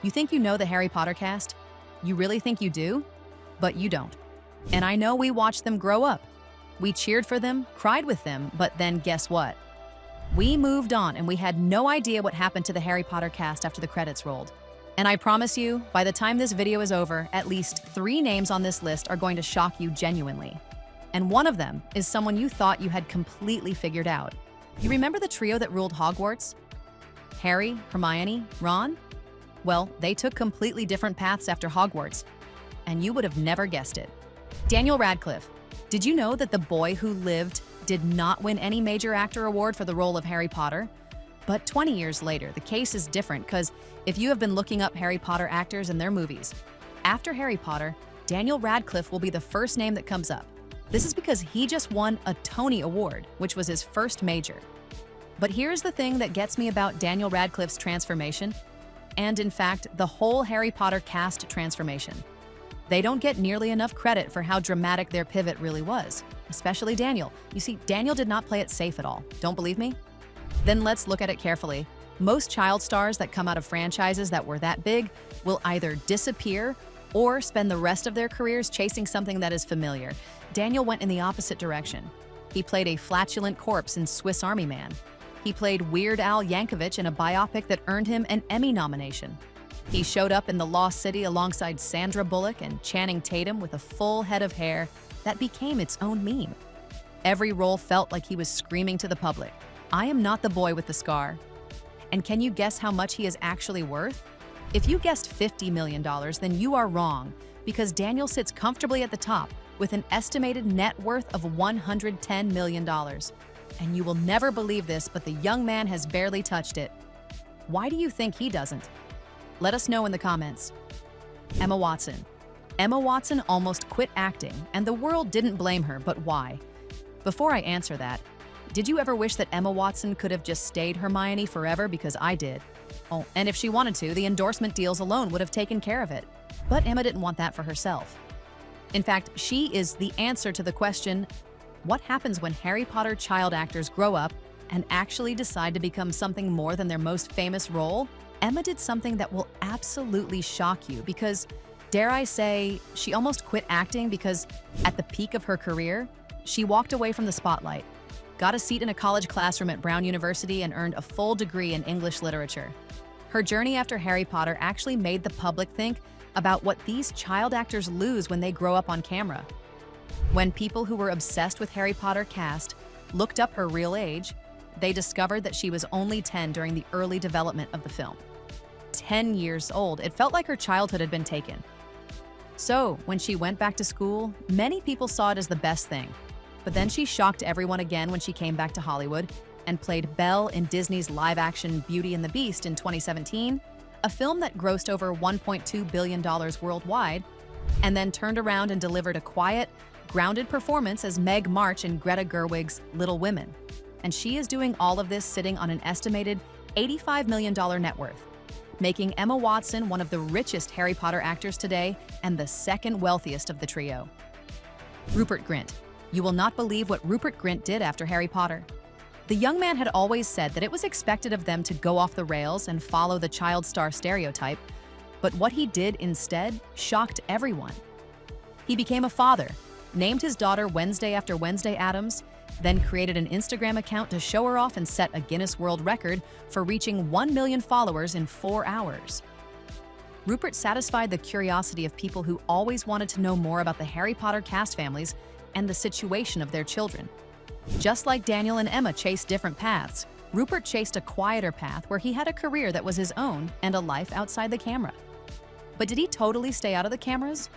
You think you know the Harry Potter cast? You really think you do? But you don't. And I know we watched them grow up. We cheered for them, cried with them, but then guess what? We moved on and we had no idea what happened to the Harry Potter cast after the credits rolled. And I promise you, by the time this video is over, at least 3 names on this list are going to shock you genuinely. And one of them is someone you thought you had completely figured out. You remember the trio that ruled Hogwarts? Harry, Hermione, Ron? Well, they took completely different paths after Hogwarts, and you would have never guessed it. Daniel Radcliffe. Did you know that the boy who lived did not win any major actor award for the role of Harry Potter? But 20 years later, the case is different because if you have been looking up Harry Potter actors and their movies, after Harry Potter, Daniel Radcliffe will be the first name that comes up. This is because he just won a Tony Award, which was his first major. But here's the thing that gets me about Daniel Radcliffe's transformation, and in fact, the whole Harry Potter cast transformation. They don't get nearly enough credit for how dramatic their pivot really was, especially Daniel. You see, Daniel did not play it safe at all. Don't believe me? Then let's look at it carefully. Most child stars that come out of franchises that were that big will either disappear or spend the rest of their careers chasing something that is familiar. Daniel went in the opposite direction. He played a flatulent corpse in Swiss Army Man. He played Weird Al Yankovic in a biopic that earned him an Emmy nomination. He showed up in The Lost City alongside Sandra Bullock and Channing Tatum with a full head of hair that became its own meme. Every role felt like he was screaming to the public, "I am not the boy with the scar." And can you guess how much he is actually worth? If you guessed $50 million, then you are wrong, because Daniel sits comfortably at the top with an estimated net worth of $110 million. And you will never believe this, but the young man has barely touched it. Why do you think he doesn't? Let us know in the comments. Emma Watson. Emma Watson almost quit acting, and the world didn't blame her, but why? Before I answer that, did you ever wish that Emma Watson could have just stayed Hermione forever? Because I did. Oh, and if she wanted to, the endorsement deals alone would have taken care of it. But Emma didn't want that for herself. In fact, she is the answer to the question, what happens when Harry Potter child actors grow up and actually decide to become something more than their most famous role? Emma did something that will absolutely shock you because, dare I say, she almost quit acting because at the peak of her career, she walked away from the spotlight, got a seat in a college classroom at Brown University, and earned a full degree in English literature. Her journey after Harry Potter actually made the public think about what these child actors lose when they grow up on camera. When people who were obsessed with Harry Potter cast looked up her real age, they discovered that she was only 10 during the early development of the film. 10 years old, it felt like her childhood had been taken. So, when she went back to school, many people saw it as the best thing. But then she shocked everyone again when she came back to Hollywood and played Belle in Disney's live-action Beauty and the Beast in 2017, a film that grossed over $1.2 billion worldwide, and then turned around and delivered a quiet, grounded performance as Meg March in Greta Gerwig's Little Women. And she is doing all of this sitting on an estimated $85 million net worth, making Emma Watson one of the richest Harry Potter actors today and the second wealthiest of the trio. Rupert Grint. You will not believe what Rupert Grint did after Harry Potter. The young man had always said that it was expected of them to go off the rails and follow the child star stereotype, but what he did instead shocked everyone. He became a father, named his daughter Wednesday after Wednesday Addams, then created an Instagram account to show her off and set a Guinness World Record for reaching 1 million followers in 4 hours. Rupert satisfied the curiosity of people who always wanted to know more about the Harry Potter cast families and the situation of their children. Just like Daniel and Emma chased different paths, Rupert chased a quieter path where he had a career that was his own and a life outside the camera. But did he totally stay out of the cameras?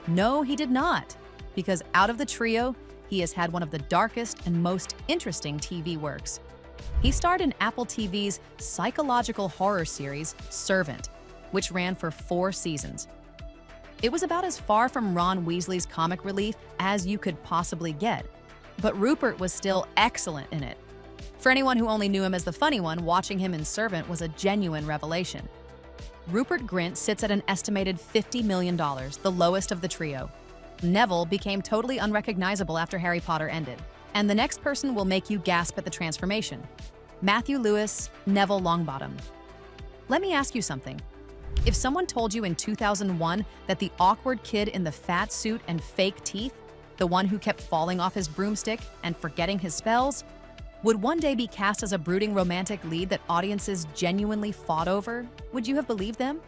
No, he did not, because out of the trio, he has had one of the darkest and most interesting TV works. He starred in Apple TV's psychological horror series, Servant, which ran for 4 seasons. It was about as far from Ron Weasley's comic relief as you could possibly get, but Rupert was still excellent in it. For anyone who only knew him as the funny one, watching him in Servant was a genuine revelation. Rupert Grint sits at an estimated $50 million, the lowest of the trio. Neville became totally unrecognizable after Harry Potter ended, and the next person will make you gasp at the transformation. Matthew Lewis, Neville Longbottom. Let me ask you something. If someone told you in 2001 that the awkward kid in the fat suit and fake teeth, the one who kept falling off his broomstick and forgetting his spells, would one day be cast as a brooding romantic lead that audiences genuinely fought over, would you have believed them?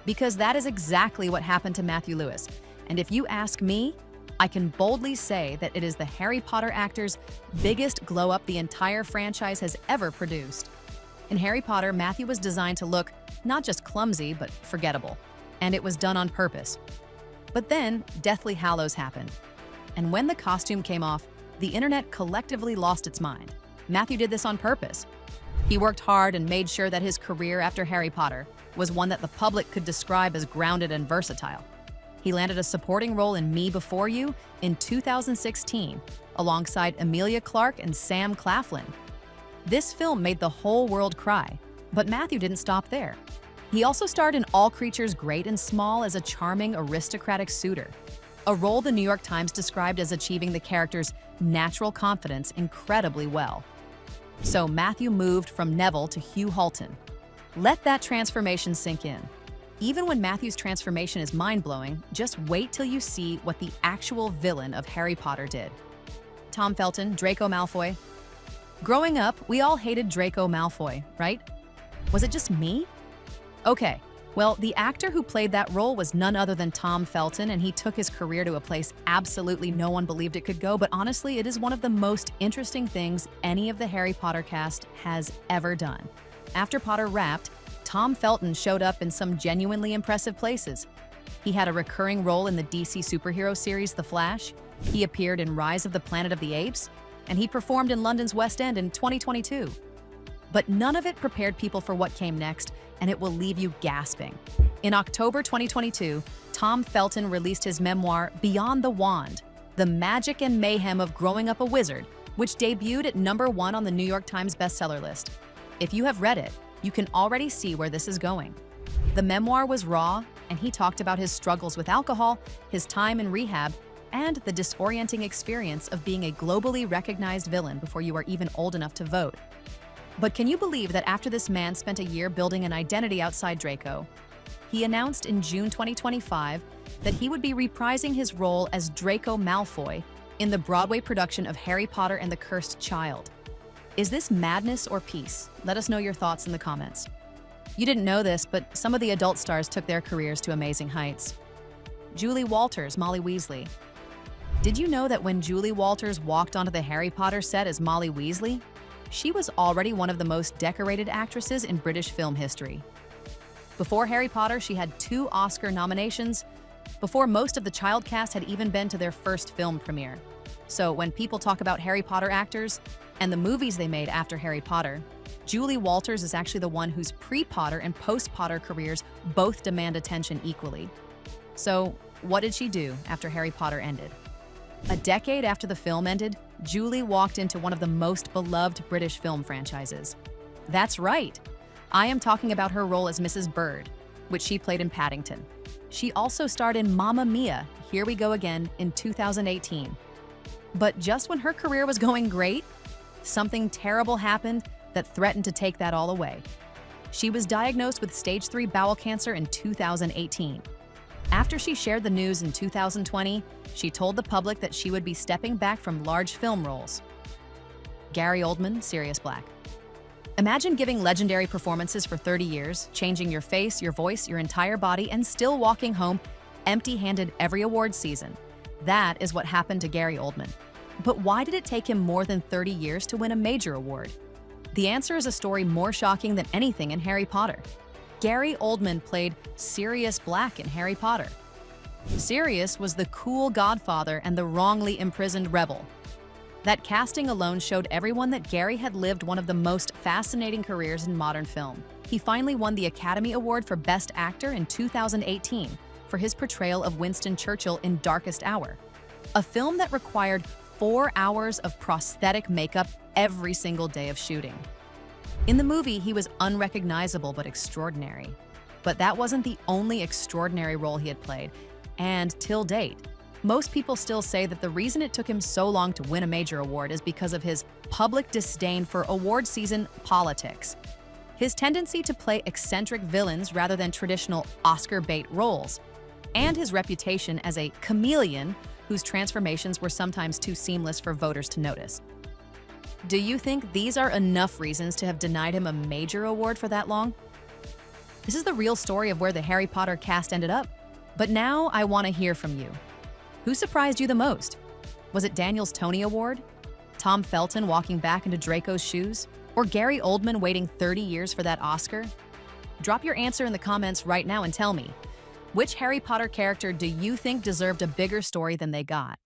Because that is exactly what happened to Matthew Lewis. And if you ask me, I can boldly say that it is the Harry Potter actor's biggest glow-up the entire franchise has ever produced. In Harry Potter, Matthew was designed to look not just clumsy, but forgettable. And it was done on purpose. But then, Deathly Hallows happened. And when the costume came off, the internet collectively lost its mind. Matthew did this on purpose. He worked hard and made sure that his career after Harry Potter was one that the public could describe as grounded and versatile. He landed a supporting role in Me Before You in 2016, alongside Emilia Clarke and Sam Claflin. This film made the whole world cry, but Matthew didn't stop there. He also starred in All Creatures Great and Small as a charming, aristocratic suitor, a role the New York Times described as achieving the character's natural confidence incredibly well. So Matthew moved from Neville to Hugh Halton. Let that transformation sink in. Even when Matthew's transformation is mind-blowing, just wait till you see what the actual villain of Harry Potter did. Tom Felton, Draco Malfoy. Growing up, we all hated Draco Malfoy, right? Was it just me? Okay, well, the actor who played that role was none other than Tom Felton, and he took his career to a place absolutely no one believed it could go, but honestly, it is one of the most interesting things any of the Harry Potter cast has ever done. After Potter wrapped, Tom Felton showed up in some genuinely impressive places. He had a recurring role in the DC superhero series The Flash, he appeared in Rise of the Planet of the Apes, and he performed in London's West End in 2022. But none of it prepared people for what came next, and it will leave you gasping. In October 2022, Tom Felton released his memoir, Beyond the Wand, The Magic and Mayhem of Growing Up a Wizard, which debuted at #1 on the New York Times bestseller list. If you have read it, you can already see where this is going. The memoir was raw, and he talked about his struggles with alcohol, his time in rehab, and the disorienting experience of being a globally recognized villain before you are even old enough to vote. But can you believe that after this man spent a year building an identity outside Draco, he announced in June 2025 that he would be reprising his role as Draco Malfoy in the Broadway production of Harry Potter and the Cursed Child? Is this madness or peace? Let us know your thoughts in the comments. You didn't know this, but some of the adult stars took their careers to amazing heights. Julie Walters, Molly Weasley. Did you know that when Julie Walters walked onto the Harry Potter set as Molly Weasley, she was already one of the most decorated actresses in British film history? Before Harry Potter, she had 2 Oscar nominations, before most of the child cast had even been to their first film premiere. So when people talk about Harry Potter actors and the movies they made after Harry Potter, Julie Walters is actually the one whose pre-Potter and post-Potter careers both demand attention equally. So what did she do after Harry Potter ended? A decade after the film ended, Julie walked into one of the most beloved British film franchises. That's right. I am talking about her role as Mrs. Bird, which she played in Paddington. She also starred in Mamma Mia, Here We Go Again, in 2018. But just when her career was going great, something terrible happened that threatened to take that all away. She was diagnosed with stage 3 bowel cancer in 2018. After she shared the news in 2020, she told the public that she would be stepping back from large film roles. Gary Oldman, Sirius Black. Imagine giving legendary performances for 30 years, changing your face, your voice, your entire body, and still walking home empty-handed every award season. That is what happened to Gary Oldman. But why did it take him more than 30 years to win a major award? The answer is a story more shocking than anything in Harry Potter. Gary Oldman played Sirius Black in Harry Potter. Sirius was the cool godfather and the wrongly imprisoned rebel. That casting alone showed everyone that Gary had lived one of the most fascinating careers in modern film. He finally won the Academy Award for Best Actor in 2018 for his portrayal of Winston Churchill in Darkest Hour, a film that required 4 hours of prosthetic makeup every single day of shooting. In the movie, he was unrecognizable but extraordinary. But that wasn't the only extraordinary role he had played, and till date, most people still say that the reason it took him so long to win a major award is because of his public disdain for award season politics. his tendency to play eccentric villains rather than traditional Oscar bait roles, and his reputation as a chameleon whose transformations were sometimes too seamless for voters to notice. Do you think these are enough reasons to have denied him a major award for that long? This is the real story of where the Harry Potter cast ended up. But now I want to hear from you. Who surprised you the most? Was it Daniel's Tony Award? Tom Felton walking back into Draco's shoes? Or Gary Oldman waiting 30 years for that Oscar? Drop your answer in the comments right now and tell me, which Harry Potter character do you think deserved a bigger story than they got?